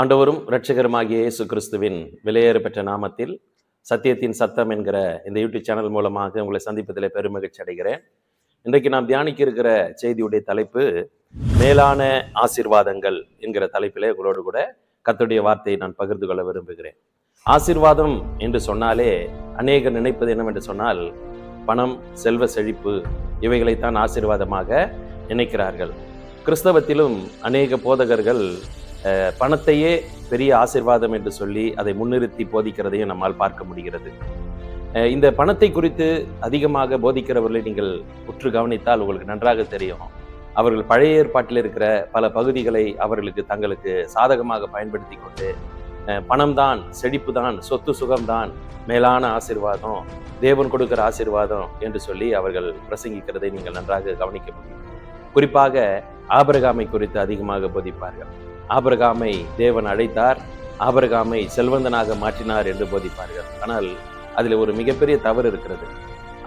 ஆண்டவரும் இரட்சகருமாகிய இயேசு கிறிஸ்துவின் விலையேற பெற்ற நாமத்தில் சத்தியத்தின் சத்தம் என்கிற இந்த யூடியூப் சேனல் மூலமாக உங்களை சந்திப்பதில் பெருமகிழ்ச்சி அடைகிறேன். இன்றைக்கு நாம் தியானிக்க இருக்கிற செய்தியுடைய தலைப்பு மேலான ஆசீர்வாதங்கள் என்கிற தலைப்பிலே உங்களோடு கூட கர்த்தருடைய வார்த்தையை நான் பகிர்ந்து கொள்ள விரும்புகிறேன். ஆசீர்வாதம் என்று சொன்னாலே அநேகர் நினைப்பது என்னவென்று சொன்னால் பணம், செல்வ செழிப்பு இவைகளைத்தான் ஆசீர்வாதமாக நினைக்கிறார்கள். கிறிஸ்தவத்திலும் அநேக போதகர்கள் பணத்தையே பெரிய ஆசீர்வாதம் என்று சொல்லி அதை முன்னிறுத்தி போதிக்கிறதையும் நம்மால் பார்க்க முடிகிறது. இந்த பணத்தை குறித்து அதிகமாக போதிக்கிறவர்களை நீங்கள் உற்று கவனித்தால் உங்களுக்கு நன்றாக தெரியும். அவர்கள் பழைய ஏற்பாட்டில் இருக்கிற பல பகுதிகளை அவர்களுக்கு தங்களுக்கு சாதகமாக பயன்படுத்தி கொண்டு பணம்தான், செழிப்பு தான், சொத்து சுகம்தான் மேலான ஆசீர்வாதம், தேவன் கொடுக்கிற ஆசீர்வாதம் என்று சொல்லி அவர்கள் பிரசங்கிக்கிறதை நீங்கள் நன்றாக கவனிக்க முடியும். குறிப்பாக ஆபிரகாமை குறித்து அதிகமாக போதிப்பார்கள். ஆபிரகாமை தேவன் அழைத்தார், ஆபிரகாமை செல்வந்தனாக மாற்றினார் என்று போதிப்பார்கள். ஆனால் அதில் ஒரு மிகப்பெரிய தவறு இருக்கிறது.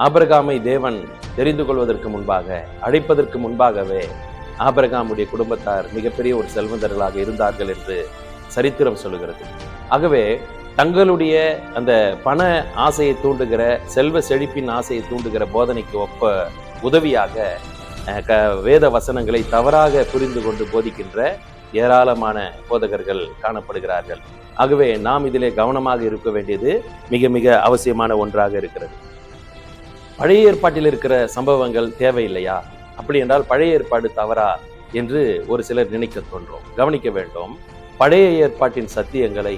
ஆபிரகாமை தேவன் தெரிந்து கொள்வதற்கு முன்பாக, அழைப்பதற்கு முன்பாகவே ஆபிரகாமுடைய குடும்பத்தார் மிகப்பெரிய ஒரு செல்வந்தர்களாக இருந்தார்கள் என்று சரித்திரம் சொல்லுகிறது. ஆகவே தங்களுடைய அந்த பண ஆசையை தூண்டுகிற, செல்வ செழிப்பின் ஆசையை தூண்டுகிற போதனைக்கு ஒப்ப உதவியாக வேத வசனங்களை தவறாக புரிந்து கொண்டு போதிக்கின்ற ஏராளமான போதகர்கள் காணப்படுகிறார்கள். ஆகவே நாம் இதிலே கவனமாக இருக்க வேண்டியது மிக மிக அவசியமான ஒன்றாக இருக்கிறது. பழைய ஏற்பாட்டில் இருக்கிற சம்பவங்கள் தேவையில்லையா? அப்படி என்றால் பழைய ஏற்பாடு தவறா என்று ஒரு சிலர் நினைக்க தோன்றும். கவனிக்க வேண்டும், பழைய ஏற்பாட்டின் சத்தியங்களை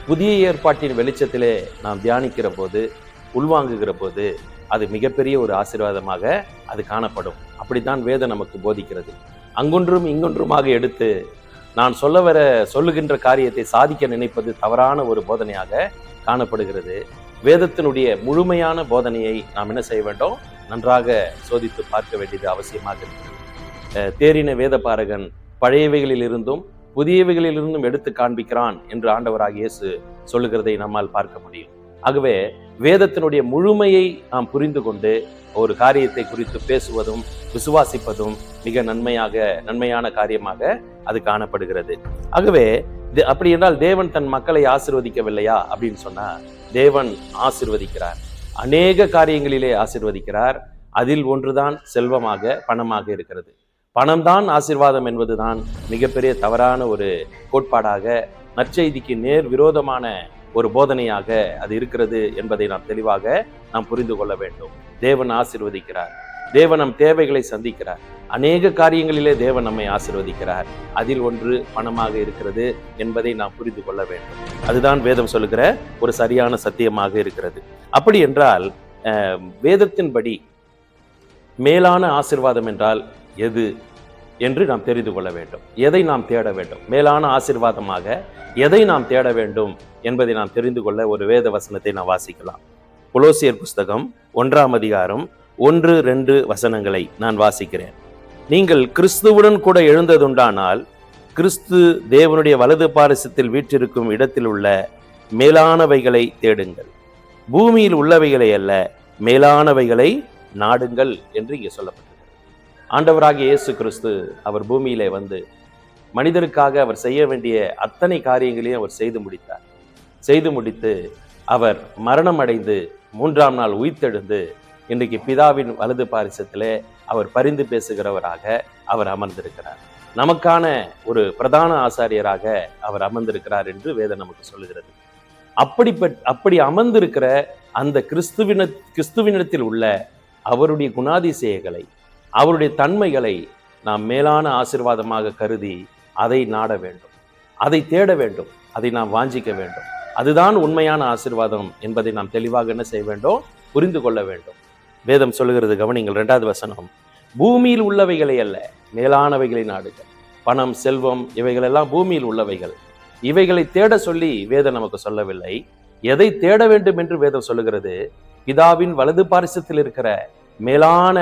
புதிய ஏற்பாட்டின் வெளிச்சத்திலே நாம் தியானிக்கிற போது, உள்வாங்குகிற போது அது மிகப்பெரிய ஒரு ஆசீர்வாதமாக அது காணப்படும். அப்படித்தான் வேதம் நமக்கு போதிக்கிறது. அங்கொன்றும் இங்கொன்றுமாக எடுத்து நான் சொல்லுகின்ற காரியத்தை சாதிக்க நினைப்பது தவறான ஒரு போதனையாக காணப்படுகிறது. வேதத்தினுடைய முழுமையான போதனையை நாம் என்ன செய்ய வேண்டும்? நன்றாக சோதித்து பார்க்க வேண்டியது அவசியமாக இருக்கிறது. தேறின வேத பாரகன் பழையவைகளில் இருந்தும் புதியவைகளிலிருந்தும் எடுத்து காண்பிக்கிறான் என்று ஆண்டவராகிய இயேசு சொல்லுகிறதை நம்மால் பார்க்க முடியும். ஆகவே வேதத்தினுடைய முழுமையை நாம் புரிந்து கொண்டு ஒரு காரியத்தை குறித்து பேசுவதும் விசுவாசிப்பதும் மிக நன்மையான காரியமாக அது காணப்படுகிறது. ஆகவே அப்படி என்றால் தேவன் தன் மக்களை ஆசீர்வதிக்கவில்லையா அப்படின்னு சொன்னா, தேவன் ஆசீர்வதிக்கிறார். அநேக காரியங்களிலே ஆசீர்வதிக்கிறார். அதில் ஒன்றுதான் செல்வமாக, பணமாக இருக்கிறது. பணம்தான் ஆசீர்வாதம் என்பதுதான் மிகப்பெரிய தவறான ஒரு கோட்பாடாக, நற்செய்திக்கு நேர் விரோதமான ஒரு போதனையாக அது இருக்கிறது என்பதை நாம் தெளிவாக புரிந்து கொள்ள வேண்டும். தேவன் ஆசீர்வதிக்கிறார். தேவன் நம் தேவைகளை சந்திக்கிறார். அநேக காரியங்களிலே தேவன் நம்மை ஆசீர்வதிக்கிறார். அதில் ஒன்று பணமாக இருக்கிறது என்பதை நாம் புரிந்து கொள்ள வேண்டும். அதுதான் வேதம் சொல்லுகிற ஒரு சரியான சத்தியமாக இருக்கிறது. அப்படி என்றால் வேதத்தின்படி மேலான ஆசீர்வாதம் என்றால் எது என்று நாம் தெரிந்து கொள்ள வேண்டும். எதை நாம் தேட வேண்டும்? மேலான ஆசீர்வாதமாக எதை நாம் தேட வேண்டும் என்பதை நாம் தெரிந்து கொள்ள ஒரு வேத வசனத்தை நாம் வாசிக்கலாம். கொலோசியர் புஸ்தகம் 1ஆம் அதிகாரம் 1-2 வசனங்களை நான் வாசிக்கிறேன். நீங்கள் கிறிஸ்துவுடன் கூட எழுந்ததுண்டானால் கிறிஸ்து தேவனுடைய வலது பாரிசத்தில் வீற்றிருக்கும் இடத்தில் உள்ள மேலானவைகளை தேடுங்கள், பூமியில் உள்ளவைகளை அல்ல, மேலானவைகளை நாடுங்கள் என்று இங்கே சொல்லப்பட்டது. ஆண்டவராகிய இயேசு கிறிஸ்து அவர் பூமியிலே வந்து மனிதருக்காக அவர் செய்ய வேண்டிய அத்தனை காரியங்களையும் அவர் செய்து முடித்து அவர் மரணம் அடைந்து 3ஆம் நாள் உயிர்த்தெழுந்து இன்றைக்கு பிதாவின் வலது பாரிசத்திலே அவர் பரிந்து பேசுகிறவராக அவர் அமர்ந்திருக்கிறார். நமக்கான ஒரு பிரதான ஆசாரியராக அவர் அமர்ந்திருக்கிறார் என்று வேதம் நமக்கு சொல்லுகிறது. அப்படி அமர்ந்திருக்கிற அந்த கிறிஸ்துவினிடத்தில் உள்ள அவருடைய குணாதிசயங்களை, அவருடைய தன்மைகளை நாம் மேலான ஆசீர்வாதமாக கருதி அதை நாட வேண்டும், அதை தேட வேண்டும், அதை நாம் வாஞ்சிக்க வேண்டும். அதுதான் உண்மையான ஆசீர்வாதம் என்பதை நாம் தெளிவாக என்ன செய்ய வேண்டும்? புரிந்து கொள்ள வேண்டும். வேதம் சொல்லுகிறது, கவனிங்கள் 2வது வசனம், பூமியில் உள்ளவைகளை அல்ல, மேலானவைகளை நாடுகள். பணம், செல்வம் இவைகளெல்லாம் பூமியில் உள்ளவைகள். இவைகளை தேட சொல்லி வேதம் நமக்கு சொல்லவில்லை. எதை தேட வேண்டும் என்று வேதம் சொல்லுகிறது? பிதாவின் வலது பாரிசத்தில் இருக்கிற மேலான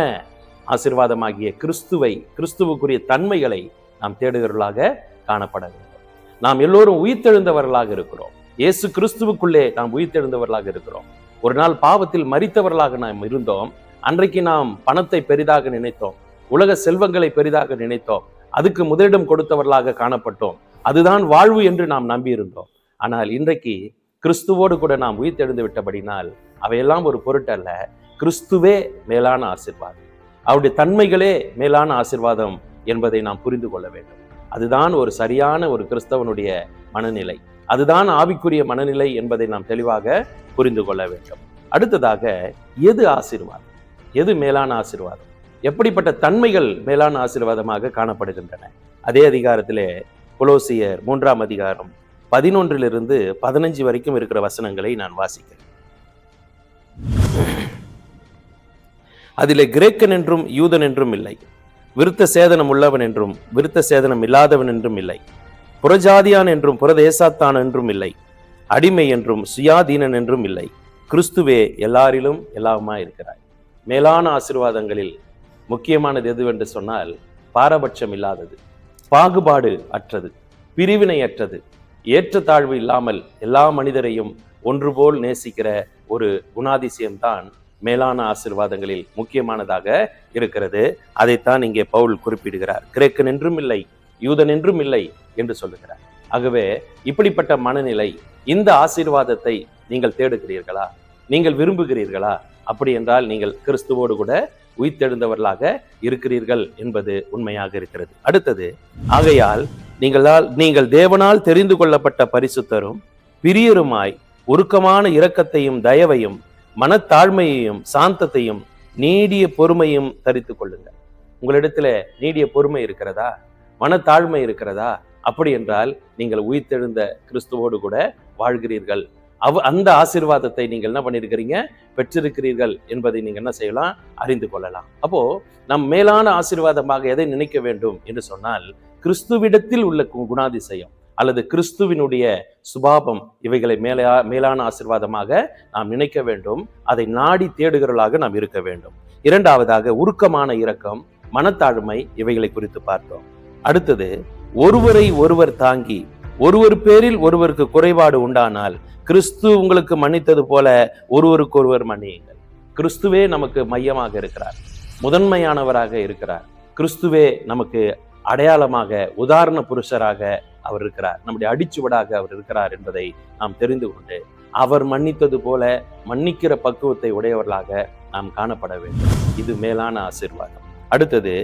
ஆசீர்வாதமாகிய கிறிஸ்துவுக்குரிய தன்மைகளை நாம் தேடுகிறவர்களாக காணப்பட வேண்டும். நாம் எல்லோரும் உயிர்த்தெழுந்தவர்களாக இருக்கிறோம். இயேசு கிறிஸ்துவுக்குள்ளே நாம் உயிர்த்தெழுந்தவர்களாக இருக்கிறோம். ஒரு நாள் பாவத்தில் மரித்தவர்களாக நாம் இருந்தோம். அன்றைக்கு நாம் பணத்தை பெரிதாக நினைத்தோம், உலக செல்வங்களை பெரிதாக நினைத்தோம், அதுக்கு முதலிடம் கொடுத்தவர்களாக காணப்பட்டோம். அதுதான் வாழ்வு என்று நாம் நம்பியிருந்தோம். ஆனால் இன்றைக்கு கிறிஸ்துவோடு கூட நாம் உயிர்த்தெழுந்து விட்டபடினால் அவையெல்லாம் ஒரு பொருட்டல்ல. கிறிஸ்துவே மேலான ஆசீர்வாதம், அவருடைய தன்மைகளே மேலான ஆசீர்வாதம் என்பதை நாம் புரிந்து கொள்ள வேண்டும். அதுதான் ஒரு சரியான ஒரு கிறிஸ்தவனுடைய மனநிலை, அதுதான் ஆவிக்குரிய மனநிலை என்பதை நாம் தெளிவாக புரிந்து கொள்ள வேண்டும். அடுத்ததாக, எது ஆசீர்வாதம், எது மேலான ஆசீர்வாதம், எப்படிப்பட்ட தன்மைகள் மேலான ஆசீர்வாதமாக காணப்படுகின்றன? அதே அதிகாரத்திலே கொலோசியர் 3ஆம் அதிகாரம் 11 15 வரைக்கும் இருக்கிற வசனங்களை நான் வாசிக்கிறேன். அதிலே கிரேக்கன் என்றும் யூதன் என்றும் இல்லை, விருத்த சேதனம் உள்ளவன் என்றும் விருத்த சேதனம் இல்லாதவன் என்றும் இல்லை, புறஜாதியான் என்றும் புறதேசாத்தான் என்றும் இல்லை, அடிமை என்றும் சுயாதீனன் என்றும் இல்லை, கிறிஸ்துவே எல்லாரிலும் எல்லாமா இருக்கிறார். மேலான ஆசீர்வாதங்களில் முக்கியமானது எதுவென்று சொன்னால், பாரபட்சம் இல்லாதது, பாகுபாடு அற்றது, பிரிவினையற்றது, ஏற்றத்தாழ்வு இல்லாமல் எல்லா மனிதரையும் ஒன்றுபோல் நேசிக்கிற ஒரு குணாதிசயம்தான் மேலான ஆசீர்வாதங்களில் முக்கியமானதாக இருக்கிறது. அதைத்தான் இங்கே பவுல் குறிப்பிடுகிறார். கிரேக்கன் என்றும் இல்லை, யூதன் என்றும் இல்லை என்று சொல்லுகிறார். ஆகவே இப்படிப்பட்ட மனநிலை, இந்த ஆசீர்வாதத்தை நீங்கள் தேடுகிறீர்களா, நீங்கள் விரும்புகிறீர்களா? அப்படி என்றால் நீங்கள் கிறிஸ்துவோடு கூட உயிர்த்தெழுந்தவர்களாக இருக்கிறீர்கள் என்பது உண்மையாக இருக்கிறது. அடுத்தது, ஆகையால் நீங்கள் தேவனால் தெரிந்து கொள்ளப்பட்ட பரிசுத்தரும் பிரியருமாய் உருக்கமான இரக்கத்தையும் தயவையும் மனத்தாழ்மையையும் சாந்தத்தையும் நீடிய பொறுமையும் தரித்து கொள்ளுங்கள். உங்களிடத்துல நீடிய பொறுமை இருக்கிறதா, மனத்தாழ்மை இருக்கிறதா? அப்படி என்றால் நீங்கள் உயிர்த்தெழுந்த கிறிஸ்துவோடு கூட வாழ்கிறீர்கள். அந்த ஆசீர்வாதத்தை நீங்கள் என்ன பண்ணிருக்கிறீங்க, பெற்றிருக்கிறீர்கள் என்பதை நீங்க என்ன செய்யலாம், அறிந்து கொள்ளலாம். அப்போ நம் மேலான ஆசீர்வாதமாக எதை நினைக்க வேண்டும் என்று சொன்னால், கிறிஸ்துவிடத்தில் உள்ள குணாதிசயம் அல்லது கிறிஸ்துவினுடைய சுபாவம், இவைகளை மேலான ஆசீர்வாதமாக நாம் நினைக்க வேண்டும். அதை நாடி தேடுகிறவர்களாக நாம் இருக்க வேண்டும். இரண்டாவதாக, உருக்கமான இரக்கம், மனத்தாழ்மை, இவைகளை குறித்து பார்த்தோம். அடுத்தது, ஒருவரை ஒருவர் தாங்கி, ஒருவர் பேரில் ஒருவருக்கு குறைபாடு உண்டானால் கிறிஸ்து உங்களுக்கு மன்னித்தது போல ஒருவருக்கு ஒருவர் மன்னியுங்கள். கிறிஸ்துவே நமக்கு மையமாக இருக்கிறார், முதன்மையானவராக இருக்கிறார். கிறிஸ்துவே நமக்கு அடையாளமாக, உதாரண புருஷராக அவர் இருக்கிறார், நம்முடைய அடிச்சுவடாக அவர் இருக்கிறார் என்பதை நாம் தெரிந்து கொண்டு அவர் மன்னித்தது போல மன்னிக்கிற பக்குவத்தை உடையவர்களாக நாம் காணப்பட வேண்டும். இது மேலான ஆசீர்வாதம். அடுத்தது,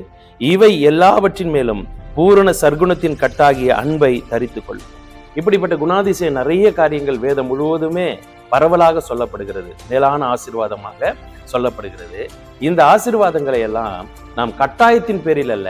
இவை எல்லாவற்றின் மேலும் பூரண சர்க்குணத்தின் கட்டாகிய அன்பை தரித்து கொள்ளும். இப்படிப்பட்ட குணாதிசயம் நிறைய காரியங்கள் வேதம் முழுவதுமே பரவலாக சொல்லப்படுகிறது, மேலான ஆசீர்வாதமாக சொல்லப்படுகிறது. இந்த ஆசீர்வாதங்களை எல்லாம் நாம் கட்டாயத்தின் பேரில் அல்ல,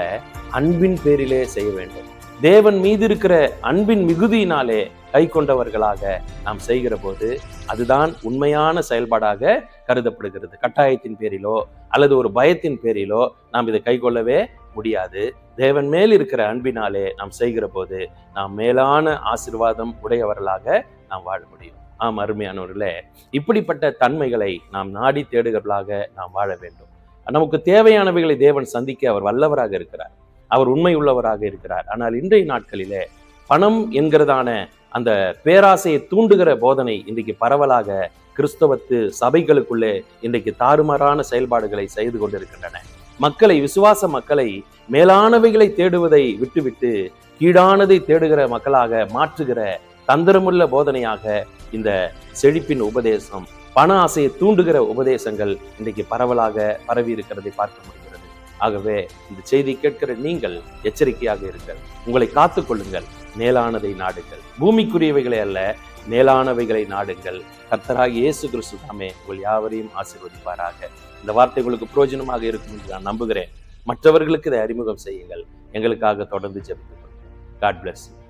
அன்பின் பேரிலே செய்ய வேண்டும். தேவன் மீது இருக்கிற அன்பின் மிகுதியினாலே கை கொண்டவர்களாக நாம் செய்கிற போது அதுதான் உண்மையான செயல்பாடாக கருதப்படுகிறது. கட்டாயத்தின் பேரிலோ அல்லது ஒரு பயத்தின் பேரிலோ நாம் இதை கை கொள்ளவே முடியாது. தேவன் மேல் இருக்கிற அன்பினாலே நாம் செய்கிற போது நாம் மேலான ஆசீர்வாதம் உடையவர்களாக நாம் வாழ முடியும். ஆம் அருமையானவர்களே, இப்படிப்பட்ட தன்மைகளை நாம் நாடி தேடுகிறவர்களாக நாம் வாழ வேண்டும். நமக்கு தேவையானவைகளை தேவன் சந்திக்க அவர் வல்லவராக இருக்கிறார், அவர் உண்மை உள்ளவராக இருக்கிறார். ஆனால் இன்றைய நாட்களிலே பணம் என்கிறதான அந்த பேராசையை தூண்டுகிற போதனை இன்றைக்கு பரவலாக கிறிஸ்தவத்து சபைகளுக்குள்ளே இன்றைக்கு தாறுமாறான செயல்பாடுகளை செய்து கொண்டிருக்கின்றன. மக்களை, விசுவாச மக்களை மேலானவைகளை தேடுவதை விட்டுவிட்டு கீழானதை தேடுகிற மக்களாக மாற்றுகிற தந்திரமுள்ள போதனையாக இந்த செழிப்பின் உபதேசம், பண ஆசையை தூண்டுகிற உபதேசங்கள் இன்றைக்கு பரவலாக பரவி இருக்கிறதை பார்க்க முடிகிறது. ஆகவே இந்த செய்தி கேட்கிற நீங்கள் எச்சரிக்கையாக இருங்கள், உங்களை காத்துக் கொள்ளுங்கள், மேலானதை நாடுங்கள். பூமிக்குரியவைகளை அல்ல, மேலானவைகளை நாடுங்கள். கர்த்தராகிய இயேசு கிறிஸ்து தாமே உங்கள் யாவரையும் ஆசீர்வதிப்பாராக. இந்த வார்த்தை உங்களுக்கு பிரயோஜனமாக இருக்கும் என்று நான் நம்புகிறேன். மற்றவர்களுக்கு இதை அறிமுகம் செய்யுங்கள். எங்களுக்காக தொடர்ந்து ஜெபித்துக் கொள்ளுங்கள். God bless you.